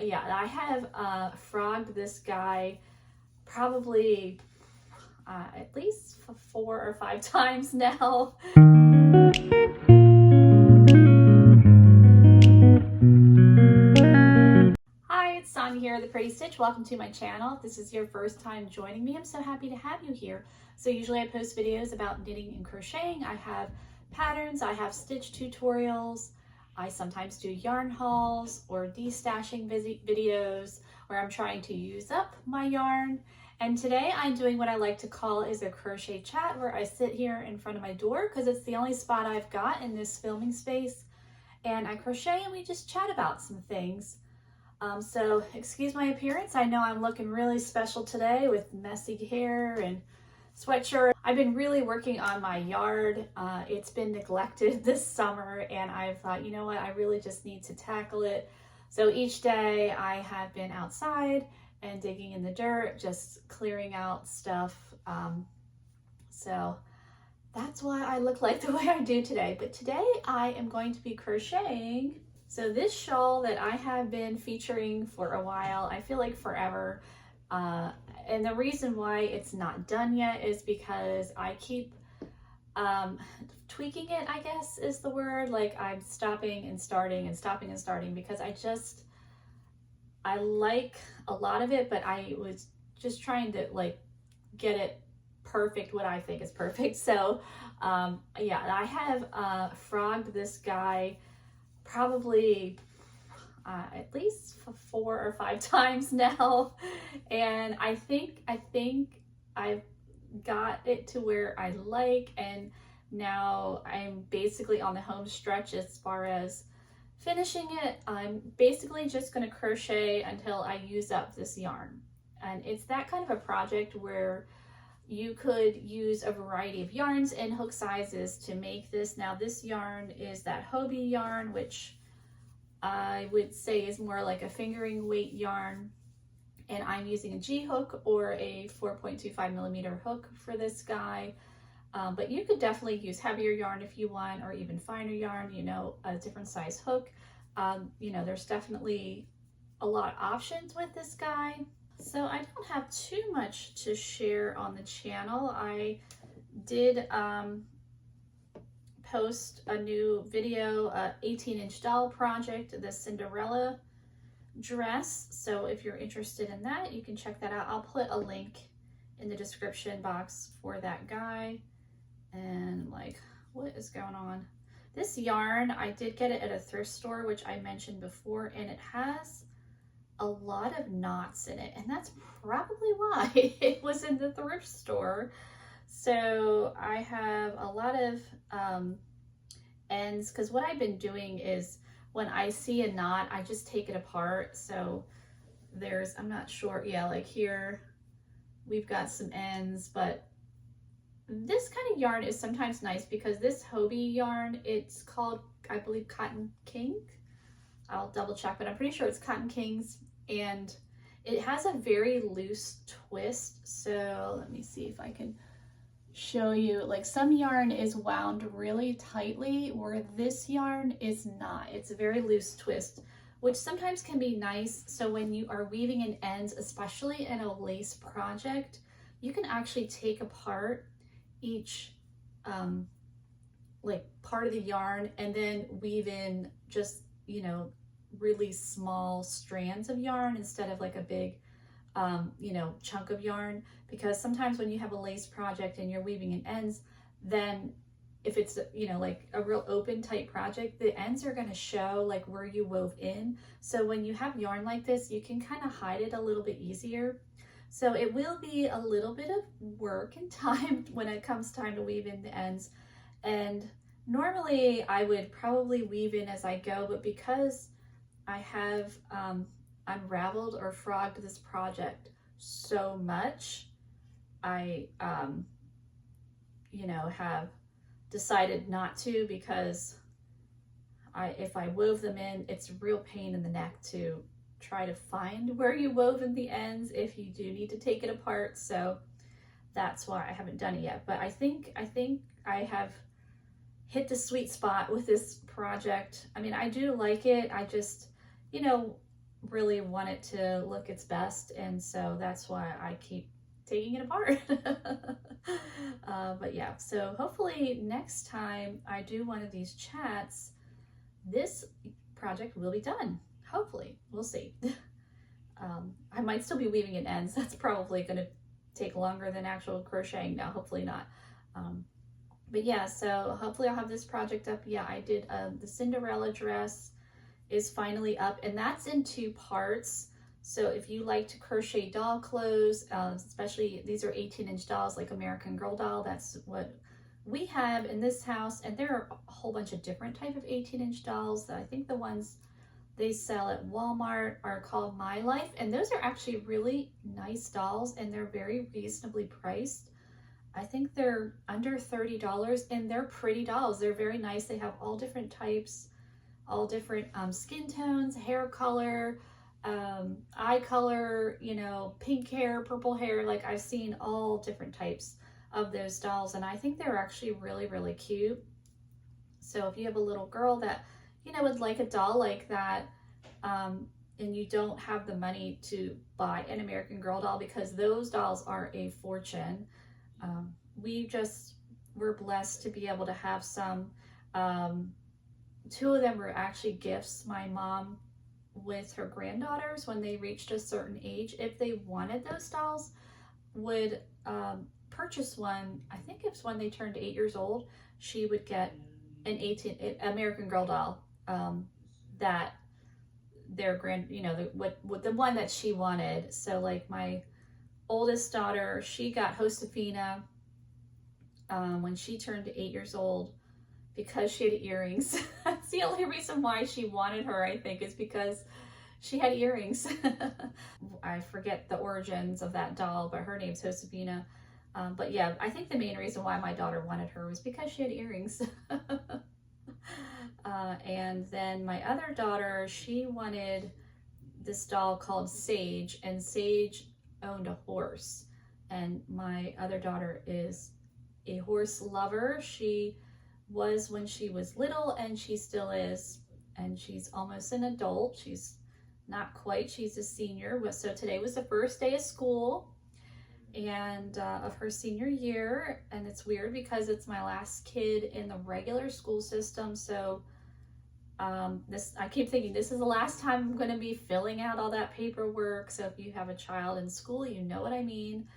yeah, I have frogged this guy probably at least 4 or 5 times now. Hi, it's Sonia here, The Pretty Stitch. Welcome to my channel. If this is your first time joining me, I'm so happy to have you here. So usually I post videos about knitting and crocheting. I have patterns, I have stitch tutorials, I sometimes do yarn hauls or destashing videos where I'm trying to use up my yarn. And today I'm doing what I like to call is a crochet chat, where I sit here in front of my door because it's the only spot I've got in this filming space. And I crochet and we just chat about some things. So excuse my appearance. I know I'm looking really special today with messy hair and sweatshirt. I've been really working on my yard. It's been neglected this summer and I thought, you know what, I really just need to tackle it. So each day I have been outside and digging in the dirt, just clearing out stuff. So that's why I look like the way I do today. But today I am going to be crocheting. So this shawl that I have been featuring for a while, I feel like forever, and the reason why it's not done yet is because I keep tweaking it, I guess is the word. Like I'm stopping and starting and stopping and starting because I like a lot of it, but I was just trying to like get it perfect, what I think is perfect. So yeah, I have frogged this guy probably at least 4 or 5 times now, and I think I've got it to where I like, and now I'm basically on the home stretch as far as finishing it. I'm basically just going to crochet until I use up this yarn, and it's that kind of a project where you could use a variety of yarns and hook sizes to make this. Now this yarn is that Hobie yarn, which I would say is more like a fingering weight yarn. And I'm using a G hook or a 4.25 millimeter hook for this guy. But you could definitely use heavier yarn if you want, or even finer yarn, you know, a different size hook. You know, there's definitely a lot of options with this guy. So I don't have too much to share on the channel. I did post a new video, 18-inch doll project, the Cinderella dress. So if you're interested in that, you can check that out. I'll put a link in the description box for that guy. And like, what is going on? This yarn, I did get it at a thrift store, which I mentioned before, and it has a lot of knots in it, and that's probably why it was in the thrift store. So I have a lot of ends, because what I've been doing is when I see a knot, I just take it apart. So there's, I'm not sure, yeah, like here we've got some ends, but this kind of yarn is sometimes nice because this Hobie yarn, it's called, I believe, Cotton King. I'll double check, but I'm pretty sure it's Cotton Kings, and it has a very loose twist. So let me see if I can show you. Like some yarn is wound really tightly where this yarn is not. It's a very loose twist, which sometimes can be nice. So when you are weaving in ends, especially in a lace project, you can actually take apart each like part of the yarn and then weave in just, you know, really small strands of yarn instead of like a big you know, chunk of yarn. Because sometimes when you have a lace project and you're weaving in ends, then if it's, you know, like a real open tight project, the ends are going to show like where you wove in. So when you have yarn like this, you can kind of hide it a little bit easier. So it will be a little bit of work and time when it comes time to weave in the ends. And normally I would probably weave in as I go, but because I have unraveled or frogged this project so much, I you know, have decided not to, because if I wove them in, it's a real pain in the neck to try to find where you wove in the ends if you do need to take it apart. So that's why I haven't done it yet. But I think I have hit the sweet spot with this project. I mean, I do like it. I just, you know, really want it to look its best, and so that's why I keep taking it apart. But yeah, so hopefully next time I do one of these chats, this project will be done. Hopefully, we'll see. I might still be weaving in ends. That's probably going to take longer than actual crocheting now. Hopefully not. But yeah, so hopefully I'll have this project up. Yeah, I did the Cinderella dress is finally up, and that's in 2 parts. So if you like to crochet doll clothes, especially these are 18-inch dolls like American Girl doll, that's what we have in this house. And there are a whole bunch of different type of 18-inch dolls. I think the ones they sell at Walmart are called My Life, and those are actually really nice dolls, and they're very reasonably priced. I think they're under $30, and they're pretty dolls. They're very nice. They have all different types, all different skin tones, hair color, eye color, you know, pink hair, purple hair. Like, I've seen all different types of those dolls, and I think they're actually really, really cute. So if you have a little girl that, you know, would like a doll like that, and you don't have the money to buy an American Girl doll, because those dolls are a fortune. We're blessed to be able to have some. 2 of them were actually gifts my mom with her granddaughters when they reached a certain age. If they wanted those dolls, would purchase one. I think it's when they turned 8 years old, she would get an American Girl doll, that their you know, the one that she wanted. So like my oldest daughter, she got Josefina when she turned 8 years old, because she had earrings. That's the only reason why she wanted her, I think, is because she had earrings. I forget the origins of that doll, but her name's Josefina. But yeah, I think the main reason why my daughter wanted her was because she had earrings. And then my other daughter, she wanted this doll called Sage, and Sage owned a horse. And my other daughter is a horse lover. She was when she was little, and she still is, and she's almost an adult. She's not quite, she's a senior. So today was the first day of school and of her senior year, and it's weird because it's my last kid in the regular school system. So I keep thinking this is the last time I'm going to be filling out all that paperwork. So if you have a child in school, you know what I mean.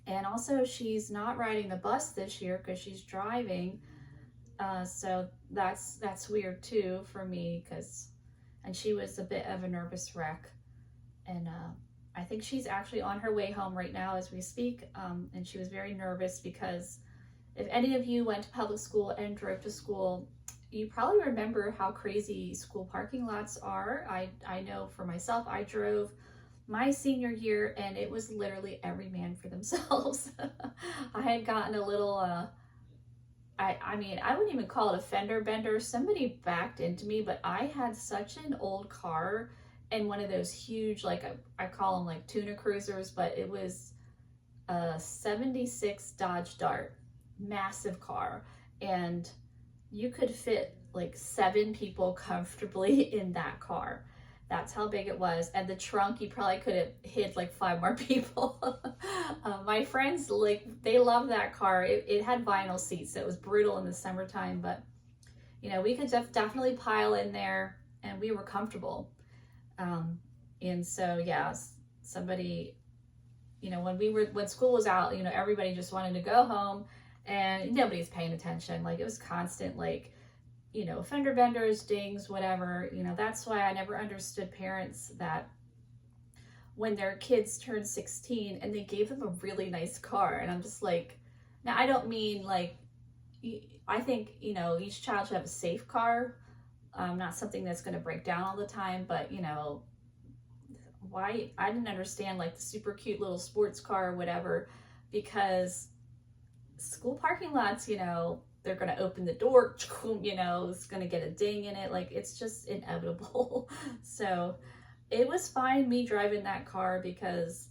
And also, she's not riding the bus this year because she's driving. So that's weird too for me, and she was a bit of a nervous wreck. And I think she's actually on her way home right now as we speak. And she was very nervous because if any of you went to public school and drove to school, you probably remember how crazy school parking lots are. I know for myself, I drove my senior year, and it was literally every man for themselves. I had gotten a little, I mean, I wouldn't even call it a fender bender. Somebody backed into me, but I had such an old car, and one of those huge, like I call them like tuna cruisers, but it was a 76 Dodge Dart, massive car, and you could fit like 7 people comfortably in that car. That's how big it was. And the trunk, you probably could have hid like 5 more people. My friends, like, they love that car. It had vinyl seats, so it was brutal in the summertime, but you know, we could definitely pile in there, and we were comfortable. And so, yeah, somebody, you know, when school was out, you know, everybody just wanted to go home, and nobody's paying attention. Like, it was constant, like, you know, fender benders, dings, whatever. You know, that's why I never understood parents that when their kids turned 16 and they gave them a really nice car. And I'm just like, now I don't mean like, I think, you know, each child should have a safe car, not something that's going to break down all the time. But, you know, why, I didn't understand like the super cute little sports car or whatever, because school parking lots, you know, they're going to open the door, you know, it's going to get a ding in it. Like, it's just inevitable. So it was fine me driving that car because,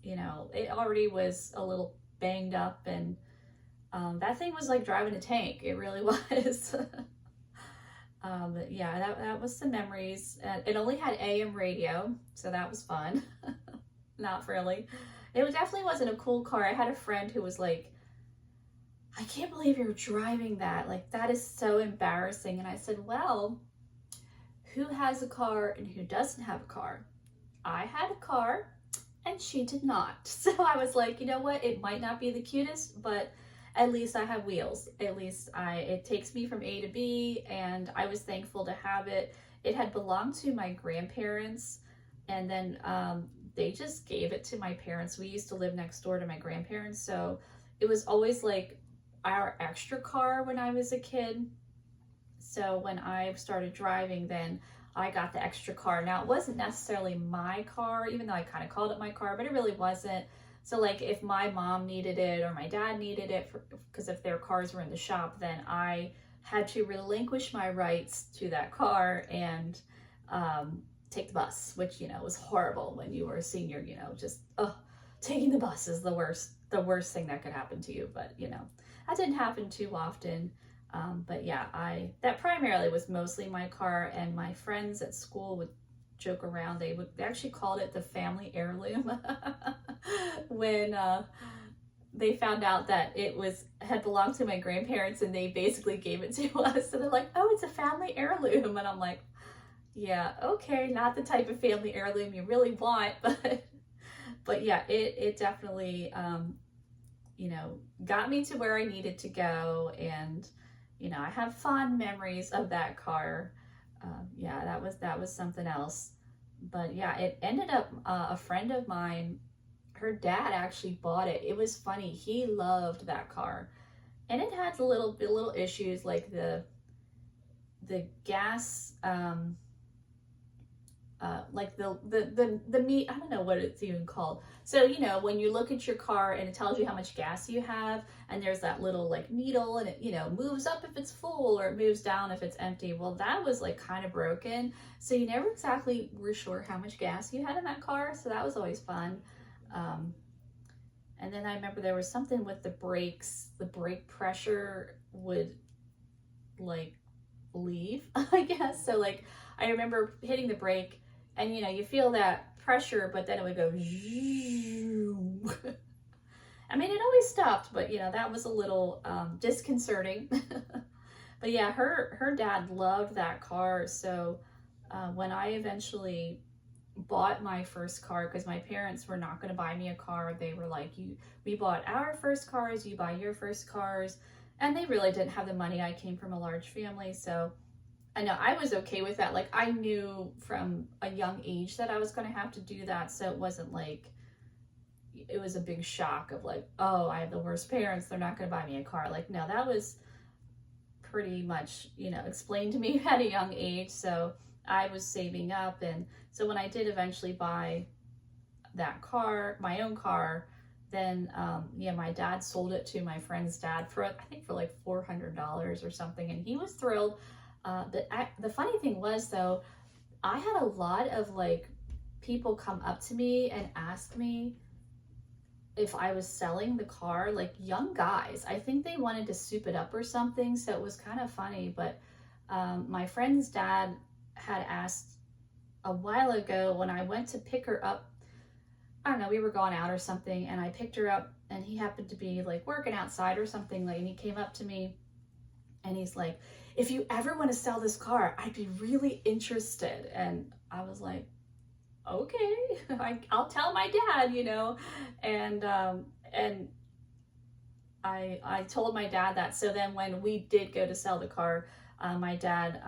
you know, it already was a little banged up, and that thing was like driving a tank. It really was. But yeah, that was some memories. It only had AM radio, so that was fun. Not really. Definitely wasn't a cool car. I had a friend who was like, I can't believe you're driving that. Like, that is so embarrassing. And I said, well, who has a car and who doesn't have a car? I had a car and she did not. So I was like, you know what? It might not be the cutest, but at least I have wheels. At least it takes me from A to B, and I was thankful to have it. It had belonged to my grandparents, and then they just gave it to my parents. We used to live next door to my grandparents, so it was always like our extra car when I was a kid. So when I started driving, then I got the extra car. Now, it wasn't necessarily my car, even though I kind of called it my car, but it really wasn't. So like if my mom needed it or my dad needed it, because if their cars were in the shop, then I had to relinquish my rights to that car and take the bus, which, you know, was horrible when you were a senior, you know, just, taking the bus is the worst thing that could happen to you. But, you know, that didn't happen too often. But yeah, that primarily was mostly my car, and my friends at school would joke around. They actually called it the family heirloom when they found out that it had belonged to my grandparents, and they basically gave it to us. So they're like, oh, it's a family heirloom. And I'm like, yeah, okay, not the type of family heirloom you really want, but yeah, it definitely, you know, got me to where I needed to go. And, you know, I have fond memories of that car. Yeah, that was something else. But yeah, it ended up, a friend of mine, her dad actually bought it. It was funny. He loved that car, and it had little issues like the gas, like the meat, I don't know what it's even called. So, you know, when you look at your car and it tells you how much gas you have, and there's that little like needle, and it, you know, moves up if it's full or it moves down if it's empty. Well, that was like kind of broken. So you never exactly were sure how much gas you had in that car. So that was always fun. And then I remember there was something with the brakes. The brake pressure would like leave, I guess. So like I remember hitting the brake, and you know, you feel that pressure, but then it would go I mean, it always stopped, but you know, that was a little disconcerting. But yeah, her dad loved that car. So when I eventually bought my first car, because my parents were not going to buy me a car, they were like, we bought our first cars, you buy your first cars. And they really didn't have the money. I came from a large family, so I know I was okay with that. Like, I knew from a young age that I was going to have to do that, so it wasn't like it was a big shock of like, oh, I have the worst parents, they're not going to buy me a car. Like, no, that was pretty much, you know, explained to me at a young age. So I was saving up, and so when I did eventually buy that car, my own car, then yeah, my dad sold it to my friend's dad for, I think, for like $400 or something, and he was thrilled. The funny thing was, though, I had a lot of like people come up to me and ask me if I was selling the car, like young guys. I think they wanted to soup it up or something, so it was kind of funny. But my friend's dad had asked a while ago when I went to pick her up. I don't know, we were going out or something, and I picked her up, and he happened to be like working outside or something, like, and he came up to me and he's like, if you ever want to sell this car, I'd be really interested. And I was like, okay, I'll tell my dad, you know. And I told my dad that. So then when we did go to sell the car, my dad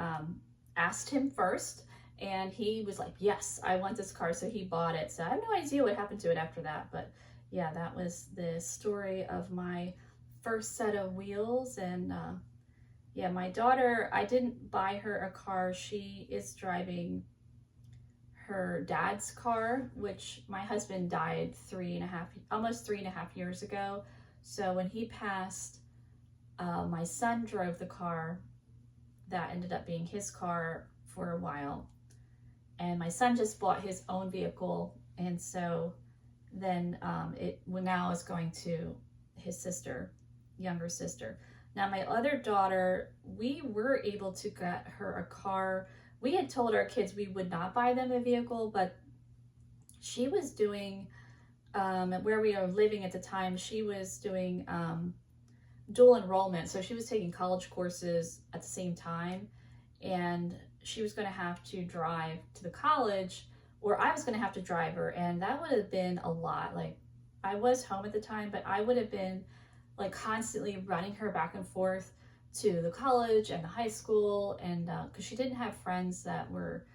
asked him first, and he was like, yes, I want this car. So he bought it. So I have no idea what happened to it after that. But yeah, that was the story of my first set of wheels. And yeah, my daughter, I didn't buy her a car. She is driving her dad's car, which my husband died almost 3.5 years ago. So when he passed, my son drove the car. That ended up being his car for a while. And my son just bought his own vehicle. And so then it now is going to his sister, younger sister. Now, my other daughter, we were able to get her a car. We had told our kids we would not buy them a vehicle, but she was doing, where we are living at the time, she was doing dual enrollment. So she was taking college courses at the same time, and she was going to have to drive to the college, or I was going to have to drive her. And that would have been a lot. Like, I was home at the time, but I would have been like constantly running her back and forth to the college and the high school. And because she didn't have friends that were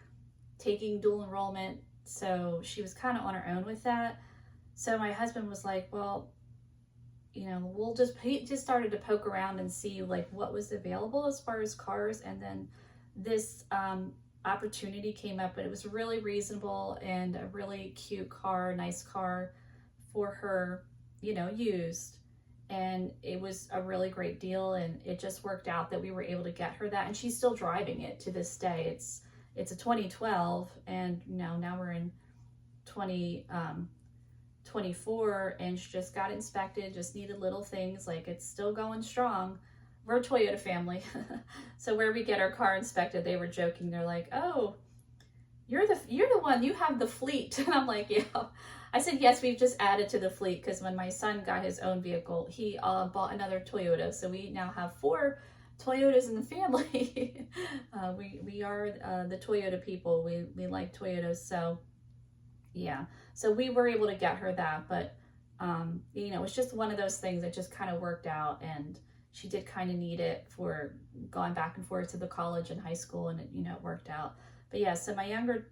taking dual enrollment, so she was kind of on her own with that. So my husband was like, well, you know, he just started to poke around and see like what was available as far as cars. And then this opportunity came up, but it was really reasonable and a really cute car, nice car for her, you know, used. And it was a really great deal, and it just worked out that we were able to get her that, and she's still driving it to this day. It's a 2012, and you know, now we're in 2024, and she just got inspected, just needed little things. Like, it's still going strong. We're a Toyota family. So where we get our car inspected, they were joking. They're like, oh, you're the one, you have the fleet. And I'm like, yeah. I said, yes, we've just added to the fleet, because when my son got his own vehicle, he bought another Toyota. So we now have 4 Toyotas in the family. We are the Toyota people. We like Toyotas. So yeah, so we were able to get her that, but you know, it's just one of those things that just kind of worked out, and she did kind of need it for going back and forth to the college and high school, and it, you know, it worked out. But yeah, so my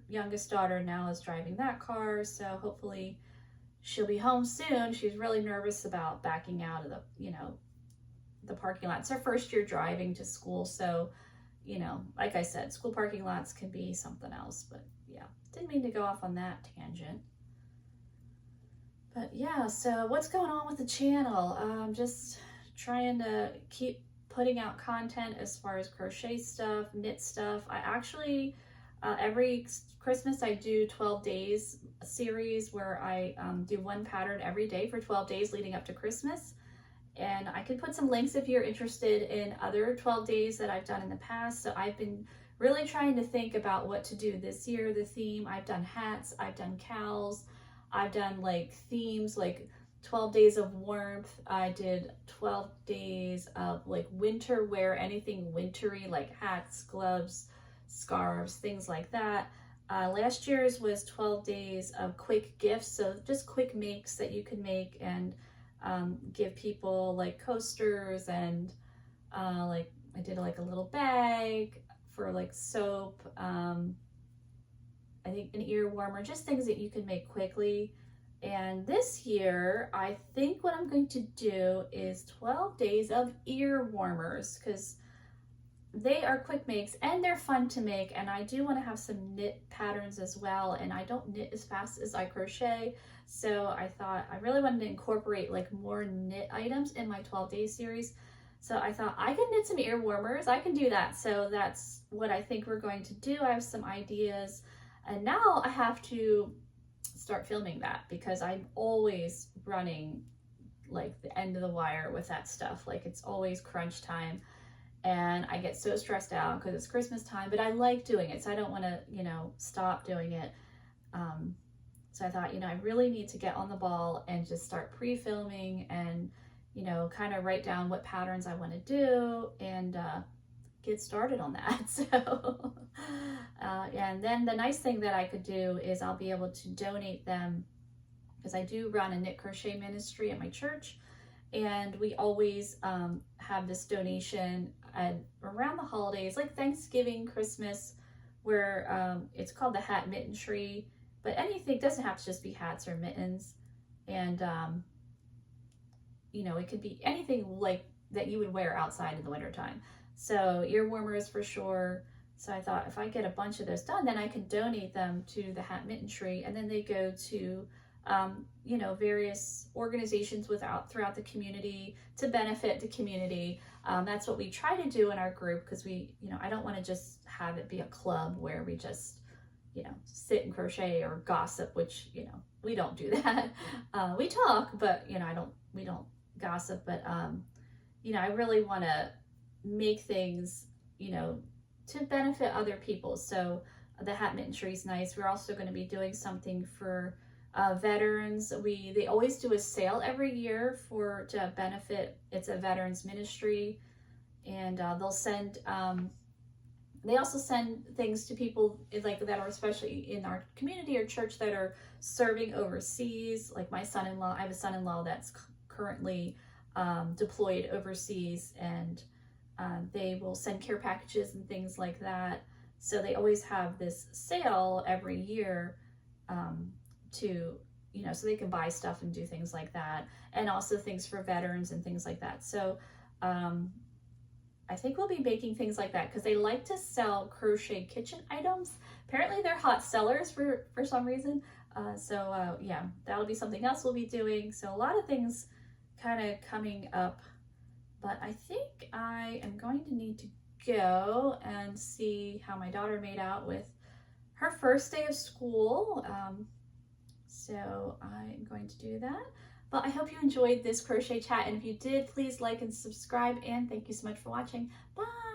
youngest daughter now is driving that car, so hopefully she'll be home soon. She's really nervous about backing out of the, you know, the parking lot. It's her first year driving to school, so, you know, like I said, school parking lots can be something else. But yeah, didn't mean to go off on that tangent. But yeah, so what's going on with the channel? Just trying to keep putting out content as far as crochet stuff, knit stuff. I actually, every Christmas I do 12 days series where I do one pattern every day for 12 days leading up to Christmas. And I can put some links if you're interested in other 12 days that I've done in the past. So I've been really trying to think about what to do this year, the theme. I've done hats, I've done cowls, I've done like themes, like 12 days of warmth. I did 12 days of like winter wear, anything wintry, like hats, gloves, scarves, things like that. Last year's was 12 days of quick gifts, so just quick makes that you can make and give people, like coasters, and like I did like a little bag for like soap, I think an ear warmer, just things that you can make quickly. And this year, I think what I'm going to do is 12 days of ear warmers, because they are quick makes and they're fun to make, and I do want to have some knit patterns as well, and I don't knit as fast as I crochet, so I thought I really wanted to incorporate like more knit items in my 12-day series. So I thought I can knit some ear warmers, I can do that. So that's what I think we're going to do. I have some ideas, and now I have to start filming that, because I'm always running like the end of the wire with that stuff. Like, it's always crunch time, and I get so stressed out because it's Christmas time, but I like doing it, so I don't want to, you know, stop doing it. So I thought, you know, I really need to get on the ball and just start pre-filming and, you know, kind of write down what patterns I want to do and get started on that. So, and then the nice thing that I could do is I'll be able to donate them, because I do run a knit crochet ministry at my church, and we always have this donation around the holidays, like Thanksgiving, Christmas, where it's called the Hat Mitten Tree. But anything, doesn't have to just be hats or mittens, and you know, it could be anything like that you would wear outside in the wintertime. So ear warmers for sure. So I thought if I get a bunch of those done, then I can donate them to the Hat Mitten Tree, and then they go to you know, various organizations throughout the community to benefit the community. That's what we try to do in our group, because we, you know, I don't want to just have it be a club where we just, you know, sit and crochet or gossip, which, you know, we don't do that. We talk, but, you know, we don't gossip, but you know, I really want to make things, you know, to benefit other people. So the hat mitten tree is nice. We're also going to be doing something for veterans. They always do a sale every year for to benefit. It's a veterans ministry, and they'll send. They also send things to people like that are especially in our community or church that are serving overseas. Like my son-in-law, I have a son-in-law that's currently deployed overseas, and they will send care packages and things like that. So they always have this sale every year to, you know, so they can buy stuff and do things like that, and also things for veterans and things like that. So I think we'll be making things like that because they like to sell crochet kitchen items. Apparently they're hot sellers for some reason. Yeah, that'll be something else we'll be doing. So a lot of things kind of coming up, but I think I am going to need to go and see how my daughter made out with her first day of school. So I'm going to do that. But I hope you enjoyed this crochet chat, and if you did, please like and subscribe, and thank you so much for watching. Bye!